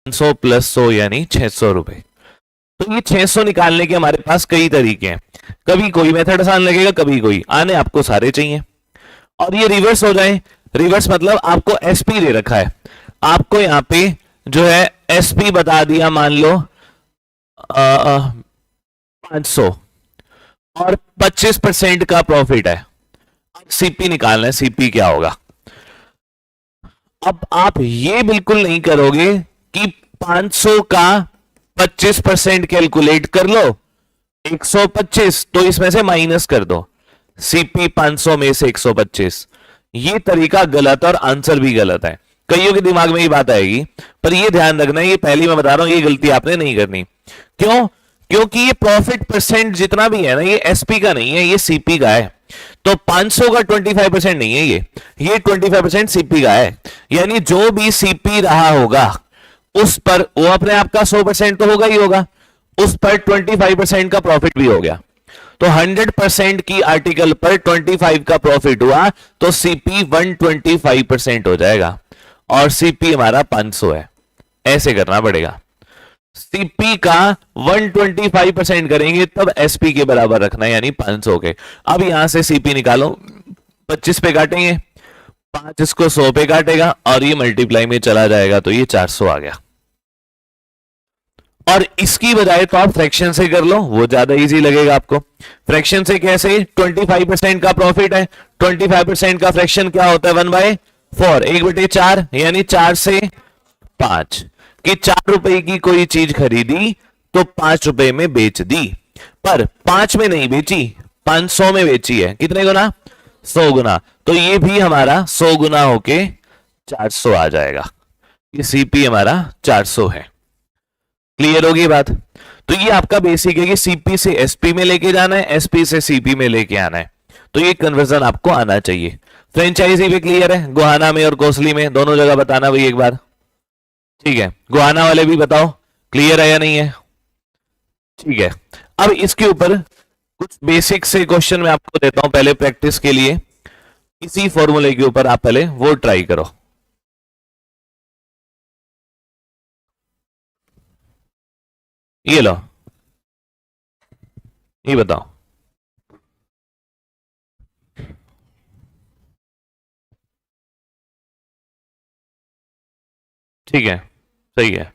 500 plus 100 यानी 600 रुपए। तो ये 600 निकालने के हमारे पास कई तरीके हैं, कभी कोई मेथड आसान लगेगा, कभी कोई, आने आपको सारे चाहिए। और ये रिवर्स हो जाए, रिवर्स मतलब आपको एसपी दे रखा है, आपको यहां पे जो है एसपी बता दिया, मान लो 500 और 25% का प्रॉफिट है। सीपी निकालना है, सीपी क्या होगा। अब आप ये बिल्कुल नहीं करोगे कि 500 का 25% कैलकुलेट कर लो, 125, तो इसमें से माइनस कर दो सीपी 500 में से 125। ये तरीका गलत और आंसर भी गलत है। कईयों के दिमाग में ये बात आएगी, पर ये ध्यान रखना, ये पहली मैं बता रहा हूं, ये गलती आपने नहीं करनी। क्यों? क्योंकि ये प्रॉफिट परसेंट जितना भी है ना, ये एसपी का नहीं है, ये सीपी का है। तो 500 का 25% नहीं है, ये 25% सीपी का है। यानी जो भी सीपी रहा होगा उस पर, वो अपने आप का 100% तो होगा ही होगा, उस पर 25% का प्रॉफिट भी हो गया। तो 100% की आर्टिकल पर 25 का प्रॉफिट हुआ तो सीपी 125% हो जाएगा, और सीपी हमारा 500 है। ऐसे करना पड़ेगा, सीपी का 125% करेंगे तब एसपी के बराबर रखना है, यानी 500 के। अब यहां से सीपी निकालो, 25 पे काटेंगे, 5 इसको 100 पे काटेगा और ये मल्टीप्लाई में चला जाएगा, तो ये 400 आ गया। और इसकी बजाय तो आप फ्रैक्शन से कर लो, वो ज्यादा इजी लगेगा आपको। फ्रैक्शन से कैसे? 25% का प्रॉफिट है, 25% का फ्रैक्शन क्या होता है? 1/4, 1/4, यानी 4 से 5 कि 4 रुपए की कोई चीज खरीदी तो 5 रुपए में बेच दी, पर 5 में नहीं बेची, 500 में बेची है। कितने गुना? 100 गुना। तो ये भी हमारा 100 गुना होके 400 आ जाएगा। ये सीपी हमारा 400 है। क्लियर होगी बात? तो ये आपका बेसिक है कि सीपी से एसपी में लेके जाना है, एसपी से सीपी में लेके आना है। तो ये कन्वर्जन आपको आना चाहिए। फ्रेंचाइजी पे क्लियर है? गोहाना में और कोसली में दोनों जगह बताना भाई एक बार। ठीक है, गोहाना वाले भी बताओ क्लियर है या नहीं है? ठीक है, अब इसके ऊपर कुछ बेसिक से क्वेश्चन मैं आपको देता हूं पहले प्रैक्टिस के लिए। इसी फॉर्मूले के ऊपर आप पहले वो ट्राई करो। ये लो, ये बताओ। ठीक है, सही है।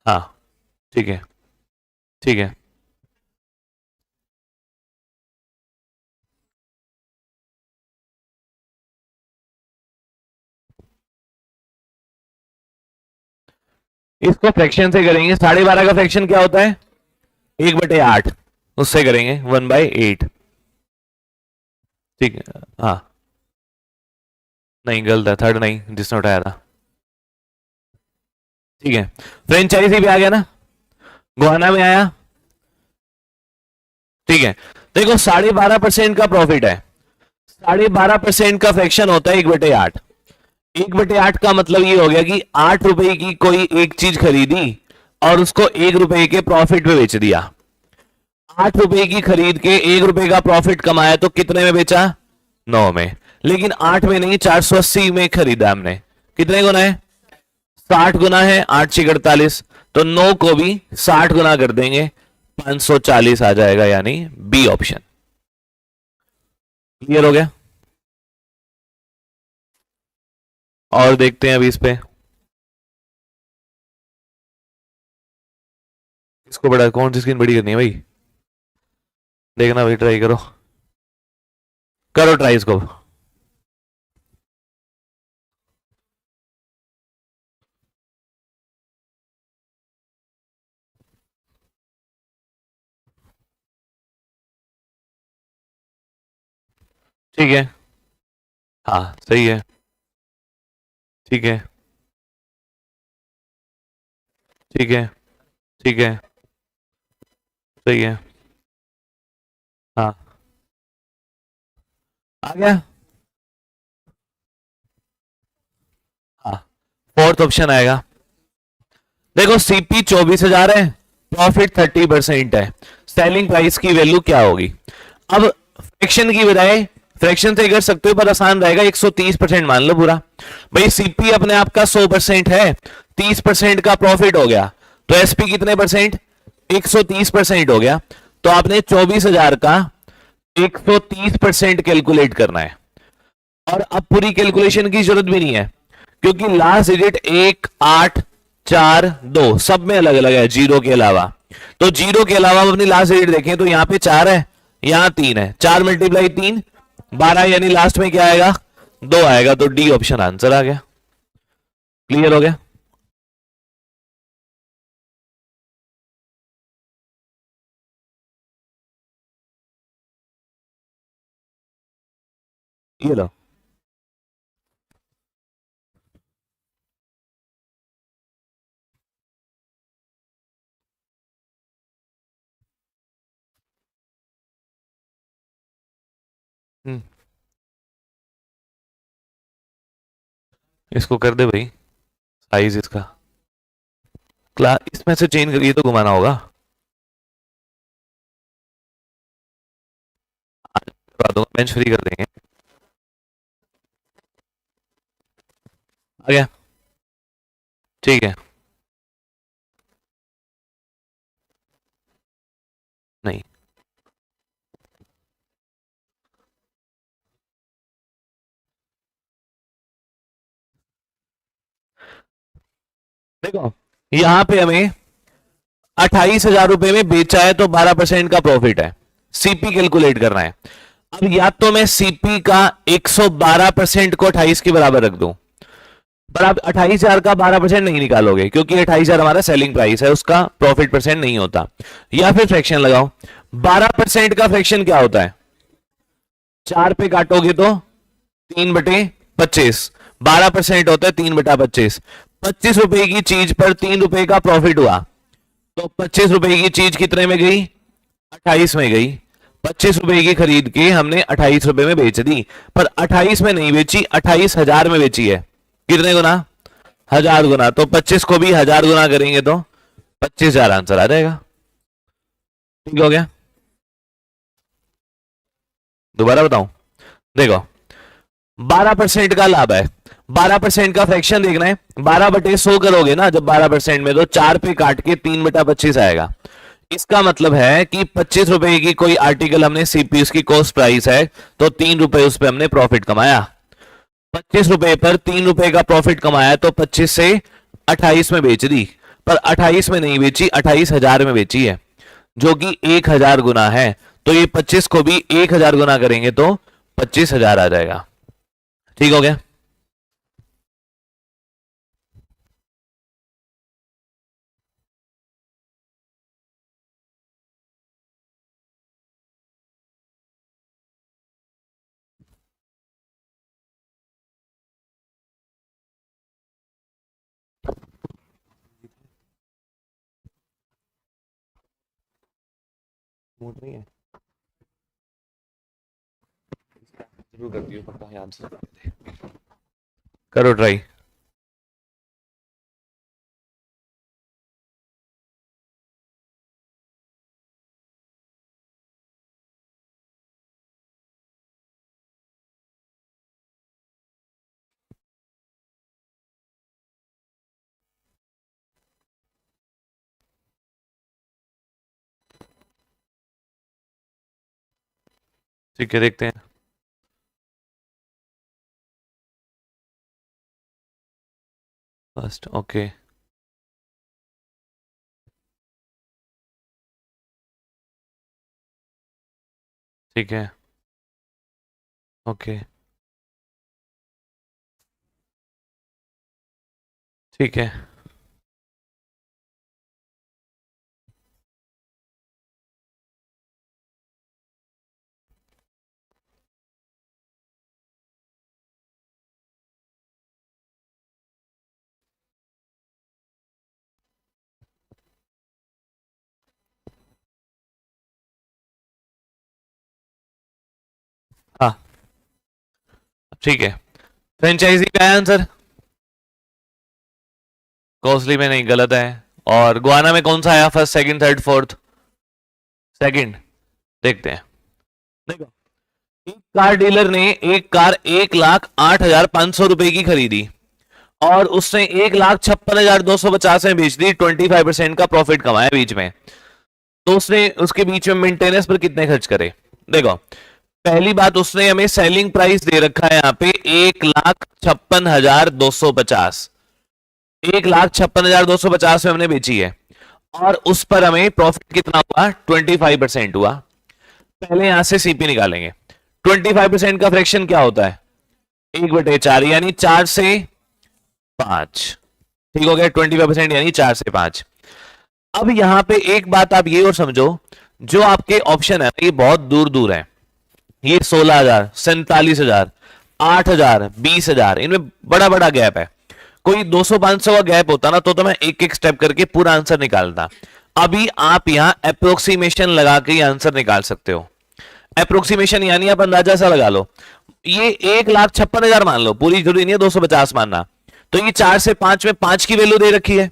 हाँ, ठीक है, ठीक है। इसको फ्रैक्शन से करेंगे। 12.5 का फ्रैक्शन क्या होता है? 1/8, उससे करेंगे 1/8। ठीक है, हाँ, नहीं गलत है, थर्ड नहीं, जिसने उठाया था। ठीक है, फ्रेंचाइजी भी आ गया ना, गोहाना में आया। ठीक है, देखो 12.5% का प्रॉफिट है, 12.5% का फ्रैक्शन होता है 1/8। 1/8 का मतलब ये हो गया कि 8 रुपए की कोई एक चीज खरीदी और उसको 1 रुपए के प्रॉफिट पे बेच दिया। 8 रुपए की खरीद के 1 रुपए का प्रॉफिट कमाया तो कितने में बेचा? 9 में। लेकिन 8 में नहीं, 480 में खरीदा हमने। कितने गुना है? 60 गुना है, 8 × 48, तो 9 को भी 60 गुना कर देंगे, 540 आ जाएगा, यानी बी ऑप्शन। क्लियर हो गया? और देखते हैं अभी इस पे, इसको बड़ा, कौन सी स्क्रीन बड़ी करनी है भाई? देखना भाई, ट्राई करो, करो ट्राई इसको। ठीक है, हाँ सही है, ठीक है, ठीक है, ठीक है, सही है, हाँ आ गया। हाँ, फोर्थ ऑप्शन आएगा। देखो सीपी 24,000 है, प्रॉफिट 30% है, सेलिंग प्राइस की वैल्यू क्या होगी? अब फ्रैक्शन की बजाय फ्रैक्शन से कर सकते हो पर आसान रहेगा, 130% मान लो पूरा। भाई सीपी अपने आप का 100% है, 30% का प्रॉफिट हो गया, तो एसपी कितने परसेंट, 130% हो गया। तो आपने 24,000 का 130% कैलकुलेट करना है। और अब पूरी कैलकुलेशन की जरूरत भी नहीं है, क्योंकि लास्ट डिजिट 1, 8, 4, 2 सब में अलग अलग है जीरो के अलावा। तो जीरो के अलावा अपनी लास्ट डिजिट देखें तो यहां पे 4 है, यहां 3 है, 4 मल्टीप्लाई 3 12, यानी लास्ट में क्या आएगा, 2 आएगा। तो डी ऑप्शन आंसर आ गया। क्लियर हो गया? ये लो। इसको कर दे भाई, साइज इसका क्लास इसमें से चेंज करिए तो घुमाना होगा। करवा दूंगा, बेंच फ्री कर देंगे। आ गया? ठीक है। नहीं, देखो यहां पे हमें 28,000 रुपए में बेचा है, तो 12% का प्रॉफिट है। सीपी कैलकुलेट करना है। अब या तो मैं सीपी का 112% को 28 के बराबर रख दूं, पर आप 28,000 का 12% नहीं निकालोगे, क्योंकि 28,000 हमारा सेलिंग प्राइस है, उसका प्रॉफिट परसेंट नहीं होता। या फिर फ्रैक्शन लगाओ। 12% का फ्रैक्शन क्या होता है, 4 पे काटोगे तो 3/25, 12% होता है 3/25। 25 रुपए की चीज पर 3 रुपए का प्रॉफिट हुआ, तो 25 रुपए की चीज कितने में गई, 28 में गई। 25 रुपए की खरीद के हमने 28 रुपए में बेच दी, पर 28 में नहीं बेची, 28,000 में बेची है। कितने गुना, 1000 गुना। तो 25 को भी 1000 गुना करेंगे तो 25,000 आंसर आ जाएगा। ठीक हो गया? दोबारा बताऊं, देखो 12% का लाभ है, 12% का फ्रैक्शन देखना है, 12/100 करोगे ना जब 12% में, तो 4 पे काट के 3/25 आएगा। इसका मतलब है कि 25 रुपए की कोई आर्टिकल हमने सीपी, उसकी कॉस्ट प्राइस है, तो 3 रुपए उस पर हमने प्रॉफिट कमाया। 25 रुपए पर 3 रुपए का प्रॉफिट कमाया, तो 25 से 28 में बेच दी, पर 28 में नहीं बेची, 28,000 में बेची है, जो कि 1,000 गुना है। तो ये 25 को भी 1,000 गुना करेंगे तो 25,000 आ जाएगा। ठीक हो गया? मूड नहीं है, शुरू कर दियो, पक्का याद से करो ट्राई। ठीक है, देखते हैं। First okay. ठीक है, ओके। ठीक है, हाँ ठीक है। फ्रेंचाइजी का है आंसर, कॉस्टली में नहीं, गलत है। और गुआना में कौन सा आया, first, second, third, fourth? Second. देखते हैं। देखो एक कार डीलर ने एक कार 1,08,500 रुपए की खरीदी और उसने 1,56,250 में बेच दी, 25% का प्रॉफिट कमाया बीच में। तो उसने उसके बीच में मेंटेनेंस पर कितने खर्च करे? देखो, पहली बात, उसने हमें सेलिंग प्राइस दे रखा है यहाँ पे 1,56,250, 1,56,250 में हमने बेची है और उस पर हमें प्रॉफिट कितना हुआ? 25% हुआ। पहले यहां से सीपी निकालेंगे। 25% का फ्रैक्शन क्या होता है? 1/4, यानी 4 से 5। ठीक हो गया, 25% यानी 4 से 5। अब यहां पे एक बात आप ये और समझो, जो आपके ऑप्शन है ये बहुत दूर दूर है। ये 16,000, 47,000, 8,000, 20,000, इनमें बड़ा बड़ा गैप है। कोई 200-500 का गैप होता ना तो मैं एक एक स्टेप करके पूरा आंसर निकालता। अभी आप यहां अप्रोक्सीमेशन लगा के आंसर निकाल सकते हो। अप्रोक्सीमेशन यानी आप अंदाजा सा लगा लो। ये 1,56,000 मान लो, पूरी जरूरी नहीं है 250 मानना। तो ये 4 से 5 में 5 की वैल्यू दे रखी है,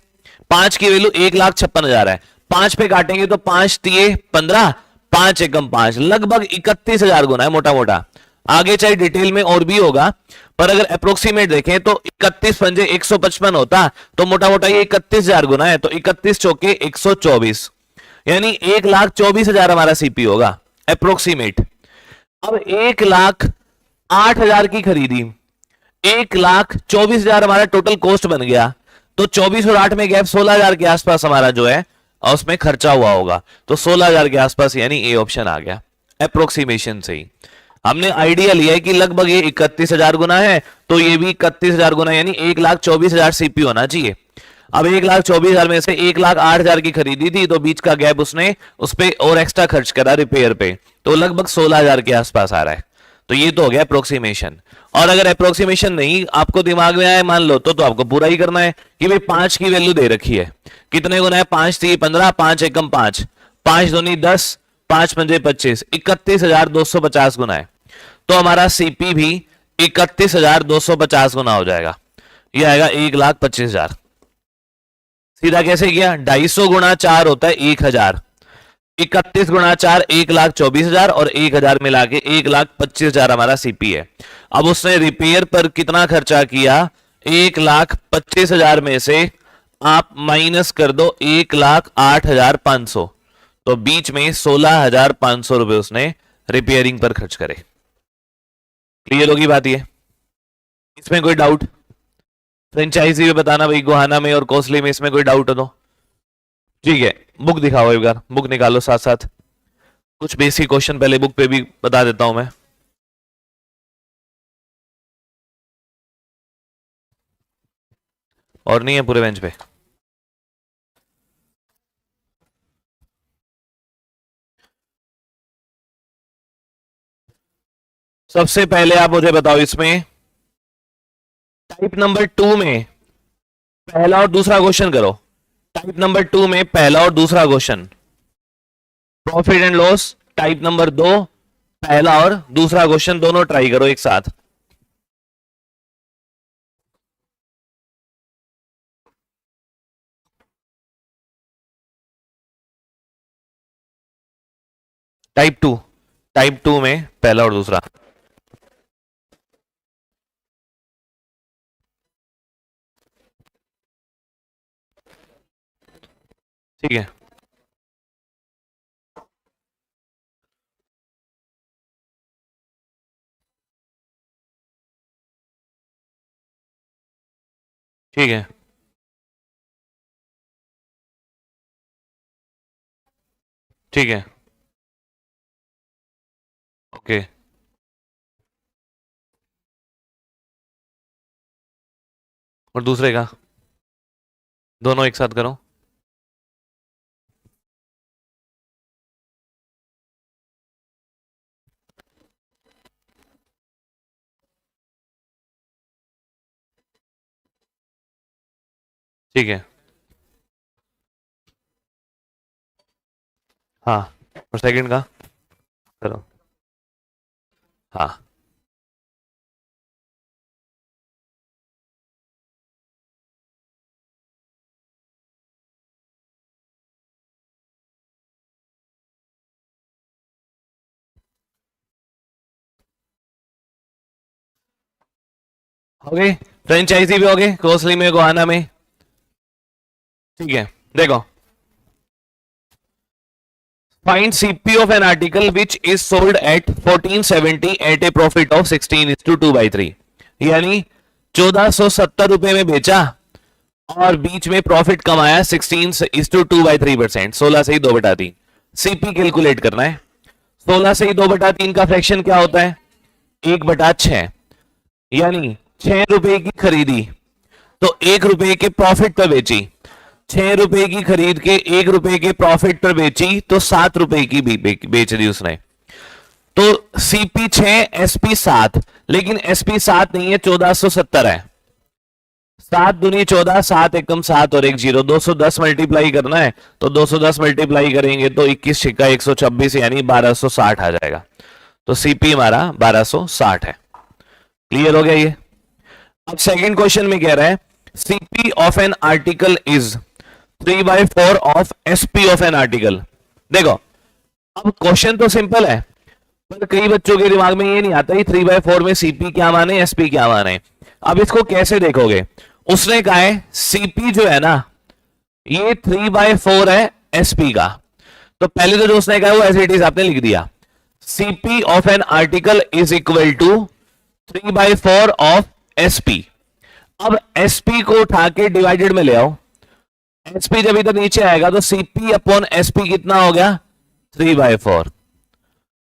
5 की वैल्यू 1,56,000 है। 5 पे काटेंगे तो 5 तिये 15, 5 एकम 5, लगभग 31,000 गुना है मोटा मोटा। आगे चाहे डिटेल में और भी होगा, पर अगर अप्रोक्सीमेट देखें तो 31 पंजे 155 होता, तो मोटा मोटा ये 31,000 गुना है, तो 31 चौके 124, यानी 1,24,000 हमारा सीपी होगा अप्रोक्सीमेट। अब 1,08,000 की खरीदी, 1,24,000 हमारा टोटल कॉस्ट बन गया, तो 24 और 8 में गैप 16,000 के आसपास हमारा जो है और उसमें खर्चा हुआ होगा, तो 16,000 के आसपास, यानी ए ऑप्शन आ गया। अप्रोक्सीमेशन से ही हमने आइडिया लिया है कि लगभग ये 31,000 गुना है, तो ये भी 31,000 गुना, यानी 1,24,000 सीपी होना चाहिए। अब 1,24,000 में से 1,08,000 की खरीदी थी, तो बीच का गैप उसने उस पर और एक्स्ट्रा खर्च करा रिपेयर पे, तो लगभग 16,000 के आसपास आ रहा है। तो ये तो हो गया अप्रोक्सीमेशन। और अगर अप्रोक्सीमेशन नहीं आपको दिमाग में आए मान लो, तो आपको पूरा ही करना है कि भाई 5 की वैल्यू दे रखी है, कितने गुना है? 5 थी 15, 5 एकम 5, 5 दूनी 10, 5 पंजे 25, 31,250 गुना है। तो हमारा सीपी भी 31,250 गुना हो जाएगा, ये आएगा 1,25,000। सीधा कैसे किया? 250 गुणा 4 होता है 1,000, 31 गुणा 4 1,24,000 और 1,000 मिला के 1,25,000 हमारा सीपी है। अब उसने रिपेयर पर कितना खर्चा किया? 1,25,000 में से आप माइनस कर दो 1,08,500, तो बीच में 16,500 रुपए उसने रिपेयरिंग पर खर्च करे। क्लियर होगी बात? ये इसमें कोई डाउट? फ्रेंचाइजी में बताना भाई, गोहाना में और कोसली में, इसमें कोई डाउट हो तो ठीक है। बुक दिखाओ एक बार, बुक निकालो साथ साथ। कुछ बेसिक क्वेश्चन पहले बुक पे भी बता देता हूं मैं। और नहीं है पूरे बेंच पे? सबसे पहले आप मुझे बताओ, इसमें टाइप नंबर 2 में पहला और दूसरा क्वेश्चन करो। टाइप नंबर 2 में पहला और दूसरा question, profit and loss. Type number 2 पहला और दूसरा क्वेश्चन दोनों ट्राई करो एक साथ। टाइप 2 में पहला और दूसरा। ठीक है, ठीक है, ठीक है, ओके। और दूसरे का दोनों एक साथ करो। ठीक है, हाँ। और सेकंड का करो। हाँ, हो गए, फ्रेंचाइजी भी हो गए, कोसली में, गोहाना में। ठीक है, देखो, find CP of an article which is sold at 1470 at a profit of 16:2/3, यानी 1470 रुपए में बेचा और बीच में प्रॉफिट कमाया 16:2/3%, 16 से ही 2/3। सीपी कैलकुलेट करना है। 16 से ही 2/3 का फ्रैक्शन क्या होता है? 1/6, यानी 6 रुपए की खरीदी तो 1 रुपए के प्रॉफिट पर बेची, 6 रुपए की खरीद के 1 रुपए के प्रॉफिट पर बेची तो 7 रुपए की बेच दी उसने। तो सीपी 6, एसपी 7, लेकिन एसपी 7 नहीं है, 1470 है। 7 दूनी 14, 7 एकम 7 और 1 0, 210 मल्टीप्लाई करना है तो 210 मल्टीप्लाई करेंगे तो 21 छिक्का 126, यानी 1260 आ जाएगा। तो सीपी हमारा 1260 है। क्लियर हो गया ये? अब सेकंड क्वेश्चन में कह रहा है CP of an article is 3/4 of SP of an article. देखो, अब क्वेश्चन तो सिंपल है, पर कई बच्चों के दिमाग में ये नहीं आता 3/4 में सीपी क्या माने, एसपी क्या माने। अब इसको कैसे देखोगे? उसने कहा है सीपी जो है ना, ये 3/4 है एसपी का, तो पहले तो जो उसने कहा है वो एज इट इज आपने लिख दिया। CP of an article is equal to 3/4 of SP. अब एसपी को उठा के डिवाइडेड में ले आओ, एसपी जब इधर नीचे आएगा तो सीपी अपॉन एसपी कितना हो गया? 3/4।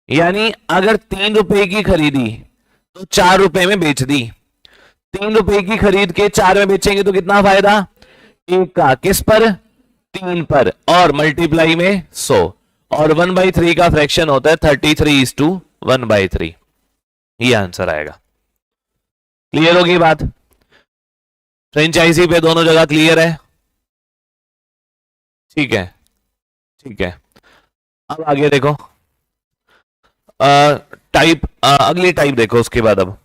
यानी अगर 3 रुपए की खरीदी तो 4 रुपए में बेच दी, 3 रुपए की खरीद के 4 में बेचेंगे तो कितना फायदा? 1 का, किस पर? 3 पर, और मल्टीप्लाई में 100, और 1/3 का फ्रैक्शन होता है 33:1/3। ये आंसर आएगा। क्लियर होगी बात? फ्रेंचाइजी पे दोनों जगह क्लियर है? ठीक है, ठीक है। अब आगे देखो, अगली टाइप देखो उसके बाद। अब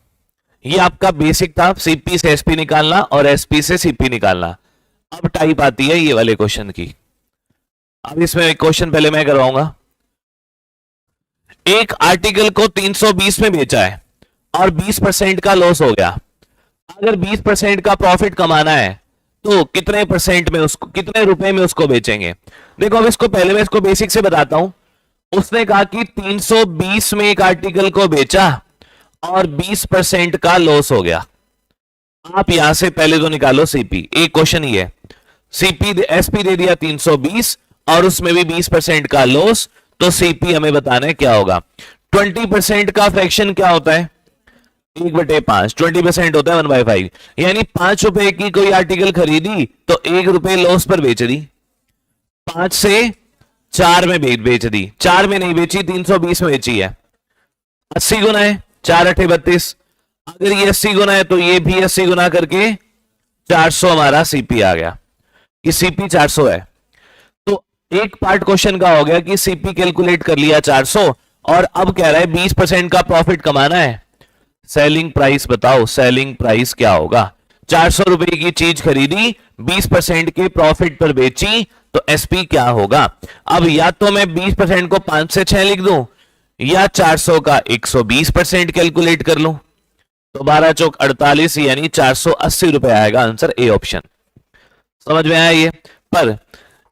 ये आपका बेसिक था, सीपी से एसपी निकालना और एसपी से सीपी निकालना। अब टाइप आती है ये वाले क्वेश्चन की। अब इसमें एक क्वेश्चन पहले मैं करवाऊंगा। एक आर्टिकल को 320 में बेचा है और 20% का लॉस हो गया। अगर 20% का प्रॉफिट कमाना है तो कितने परसेंट में उसको, कितने रुपए में उसको बेचेंगे? देखो, अब इसको पहले मैं इसको बेसिक से बताता हूं। उसने कहा कि 320 में एक आर्टिकल को बेचा और 20% का लॉस हो गया। आप यहां से पहले तो निकालो सीपी। एक क्वेश्चन ही है, सीपी एसपी दे दिया 320 और उसमें भी 20% का लॉस, तो सीपी हमें बताना है क्या होगा। 20% का फ्रैक्शन क्या होता है? 1/5। 20% होता है 1/5, यानी 5 रुपए की कोई आर्टिकल खरीदी तो 1 रुपए लॉस पर बेच दी, 5 से 4 में बेच दी, 4 में नहीं बेची, 320 में बेची है। 80 गुना है, 4 8 32। अगर ये 80 गुना है तो ये भी 80 गुना करके 400 हमारा सीपी आ गया कि सीपी 400 है। तो एक पार्ट क्वेश्चन का हो गया कि सीपी कैलकुलेट कर लिया 400, और अब कह रहा है 20% का प्रॉफिट कमाना है। सेलिंग प्राइस बताओ, सेलिंग प्राइस क्या होगा? 400 रुपए की चीज खरीदी, 20% के प्रॉफिट पर बेची, तो एसपी क्या होगा? अब या तो मैं 20% को 5 से 6 लिख दूं, या 400 का 120% कैलकुलेट कर लूं, तो 12 चौक 48, यानी 480 रुपए आएगा आंसर, ए ऑप्शन। समझ में आया ये? पर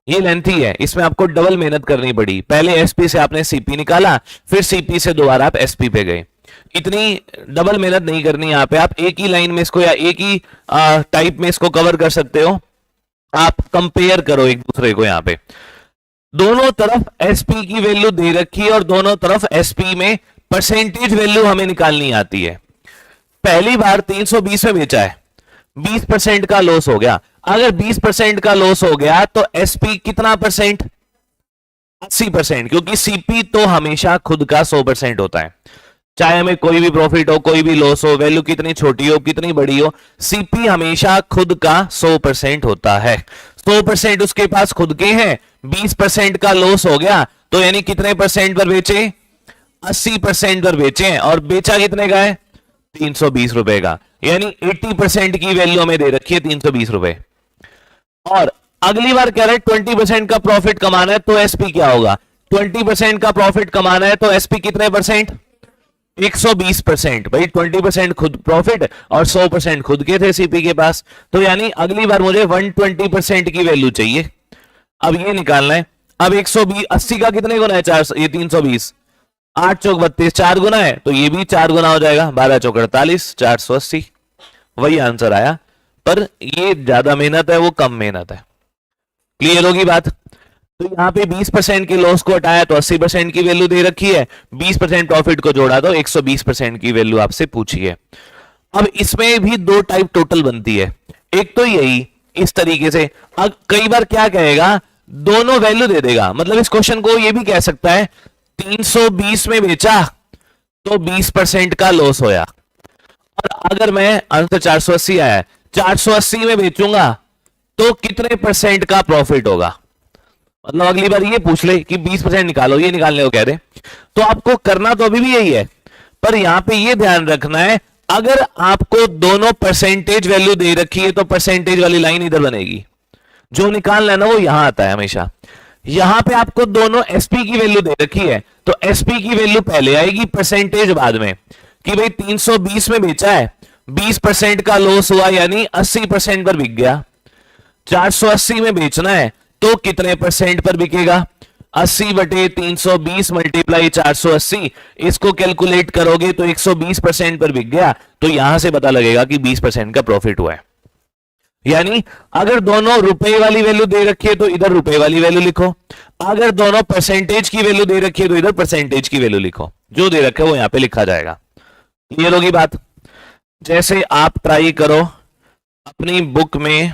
ये लेंथी है, इसमें आपको डबल मेहनत करनी पड़ी। पहले एसपी से आपने सीपी निकाला, फिर सीपी से दोबारा आप एसपी पे गए। इतनी डबल मेहनत नहीं करनी यहां पे। आप एक ही लाइन में इसको या एक ही टाइप में इसको कवर कर सकते हो। आप कंपेयर करो एक दूसरे को। यहां पे दोनों तरफ एसपी की वैल्यू दे रखी है और दोनों तरफ एसपी में परसेंटेज वैल्यू हमें निकालनी आती है। पहली बार 320 में बेचा है, 20% का लॉस हो गया। अगर 20% का लॉस हो गया तो एसपी कितना परसेंट? 80%, क्योंकि सीपी तो हमेशा खुद का 100% होता है। चाहे हमें कोई भी प्रॉफिट हो, कोई भी लॉस हो, वैल्यू कितनी छोटी हो, कितनी बड़ी हो, सीपी हमेशा खुद का 100% होता है। 100% उसके पास खुद के हैं, 20% का लॉस हो गया तो यानी कितने परसेंट पर बेचे? 80% पर बेचे, और बेचा कितने का है? 320 रुपए का, यानी 80% की वैल्यू हमें दे रखी है 320 रुपए। और अगली बार कह रहे हैं 20% का प्रॉफिट कमाना है तो एसपी क्या होगा? 20% का प्रॉफिट कमाना है तो एसपी कितने परसेंट? 120%, भाई 20% खुद प्रॉफिट और 100% खुद के थे सीपी के पास, तो यानी अगली बार मुझे 120% की वैल्यू चाहिए। अब ये निकालना है। अब 120 80 का कितने गुना है? 400, ये 320, 8 चौक 32, 4 गुना है, तो ये भी 4 गुना हो जाएगा, 12 चौक 48, 480, वही आंसर आया। पर ये ज्यादा मेहनत है, वो कम मेहनत है। क्लियर होगी बात? तो यहां पे 20% के लॉस को हटाया तो 80% की वैल्यू दे रखी है, 20% प्रॉफिट को जोड़ा तो 120% की वैल्यू आपसे पूछी है। अब इसमें भी दो टाइप टोटल बनती है। एक तो यही इस तरीके से, अब कई बार क्या कहेगा, दोनों वैल्यू दे देगा। मतलब इस क्वेश्चन को ये भी कह सकता है 320 में बेचा तो 20% का लॉस होया, और अगर मैं आंसर 480 आया, 480 में बेचूंगा तो कितने परसेंट का प्रॉफिट होगा। मतलब अगली बार ये पूछ ले कि 20% निकालो, ये निकालने को कह दे, तो आपको करना तो अभी भी यही है, पर यहां पे ये ध्यान रखना है, अगर आपको दोनों परसेंटेज वैल्यू दे रखी है तो परसेंटेज वाली लाइन इधर बनेगी, जो निकालना है ना वो यहां आता है हमेशा। यहां पे आपको दोनों एसपी की वैल्यू दे रखी है, तो एसपी की वैल्यू पहले आएगी, परसेंटेज बाद में, कि भाई 320 में बेचा है, 20% का लॉस हुआ, यानी 80% पर बिक गया। 480 में बेचना है तो कितने परसेंट पर बिकेगा? 80 बटे 320 मल्टीप्लाई 480, इसको कैलकुलेट करोगे तो 120% पर बिक गया, तो यहां से पता लगेगा कि 20% का प्रॉफिट हुआ है। यानी अगर दोनों रुपए वाली वैल्यू दे रखी है तो इधर रुपए वाली वैल्यू लिखो, अगर दोनों परसेंटेज की वैल्यू दे रखी है तो इधर परसेंटेज की वैल्यू लिखो, जो दे रखे वो यहां पे लिखा जाएगा। क्लियर होगी बात? जैसे आप ट्राई करो अपनी बुक में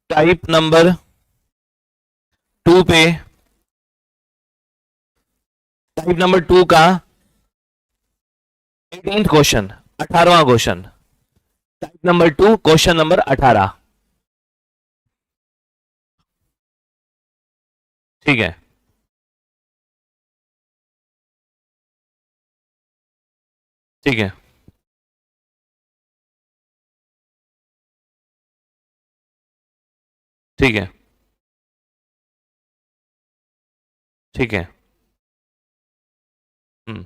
टाइप नंबर 2 पे, टाइप नंबर 2 का 18th क्वेश्चन, 18वां question, type number 2 question number 18। ठीक है, ठीक है, ठीक है, ठीक है। हम्म,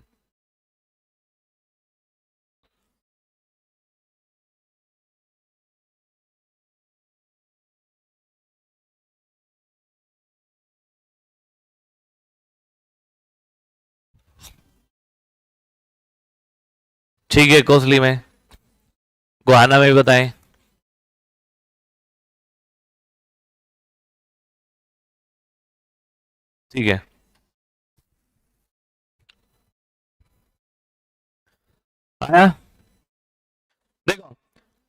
ठीक है, कोसली में, गोहाना में भी बताएं। ठीक है, आया? देखो,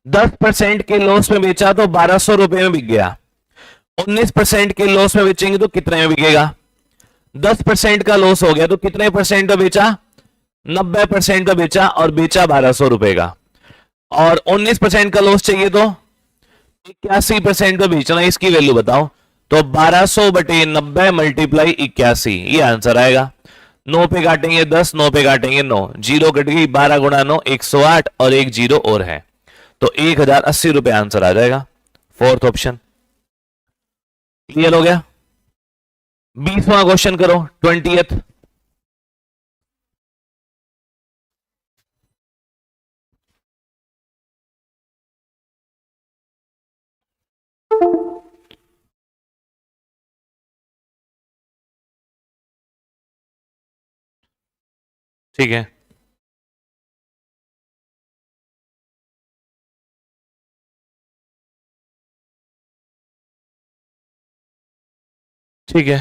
10% के लॉस में बेचा तो 1200 रुपए में बिक गया, 19% के लॉस में बेचेंगे तो कितने में बिकेगा? 10% का लॉस हो गया तो कितने परसेंट का बेचा? 90% का बेचा, और बेचा 1200 रुपए का, और 19% का लॉस चाहिए तो 81% का बेचना, इसकी वैल्यू बताओ। तो 1200 बटे 90 मल्टीप्लाई 81, ये आंसर आएगा। 9 पे काटेंगे 10, 9 पे काटेंगे 9, जीरो कट गई, 12 गुणा 9 108, और एक जीरो और है, तो 1080 रुपए आंसर आ जाएगा, फोर्थ ऑप्शन। क्लियर हो गया? 20वां क्वेश्चन करो, 20th। ठीक है, ठीक है,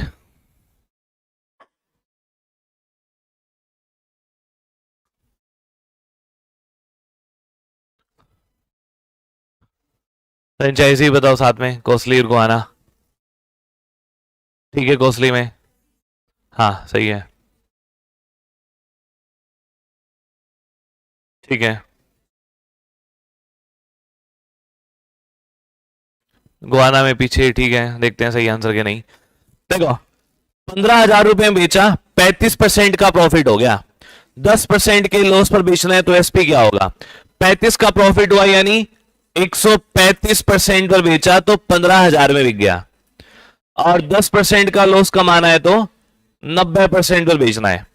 फ्रेंचाइजी बताओ साथ में, कोसली और गोहाना। ठीक है, कोसली में, हाँ सही है। ठीक है, गोहाना में पीछे, ठीक है, देखते हैं सही आंसर के नहीं। देखो, 15,000 रुपए में बेचा, 35% का प्रॉफिट हो गया, 10% के लॉस पर बेचना है तो एसपी क्या होगा? 35 का प्रॉफिट हुआ, यानी 135% पर बेचा तो 15,000 में बिक गया, और 10% का लॉस कमाना है तो 90% पर बेचना है।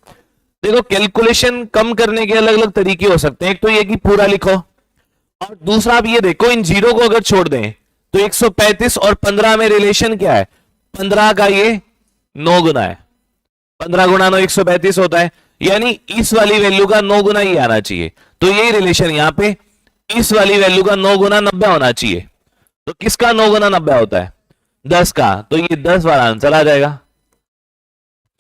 देखो कैलकुलेशन कम करने के अलग अलग तरीके हो सकते हैं, एक तो ये कि पूरा लिखो, और दूसरा आप ये देखो इन जीरो को अगर छोड़ दें तो 135 और 15 में रिलेशन क्या है, 15 का ये 9 गुना है, 15 गुना 9 135 होता है, यानी इस वाली वैल्यू का 9 गुना ही आना चाहिए। तो यही रिलेशन यहां पे इस वाली वैल्यू का 9 गुना 90 होना चाहिए। तो किसका 9 गुना 90 होता है, 10 का, तो ये 10 वाला आंसर आ जाएगा।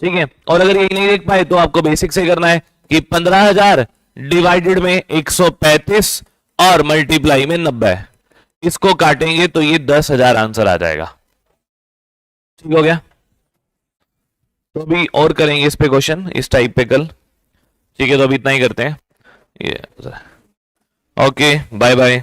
ठीक है, और अगर ये नहीं देख पाए तो आपको बेसिक से करना है कि 15,000 डिवाइडेड में 135 और मल्टीप्लाई में 90, इसको काटेंगे तो ये 10,000 आंसर आ जाएगा। ठीक हो गया, तो अभी और करेंगे इस पे क्वेश्चन इस टाइप पे कल। ठीक है, तो अभी इतना ही करते हैं ये। Okay, bye bye.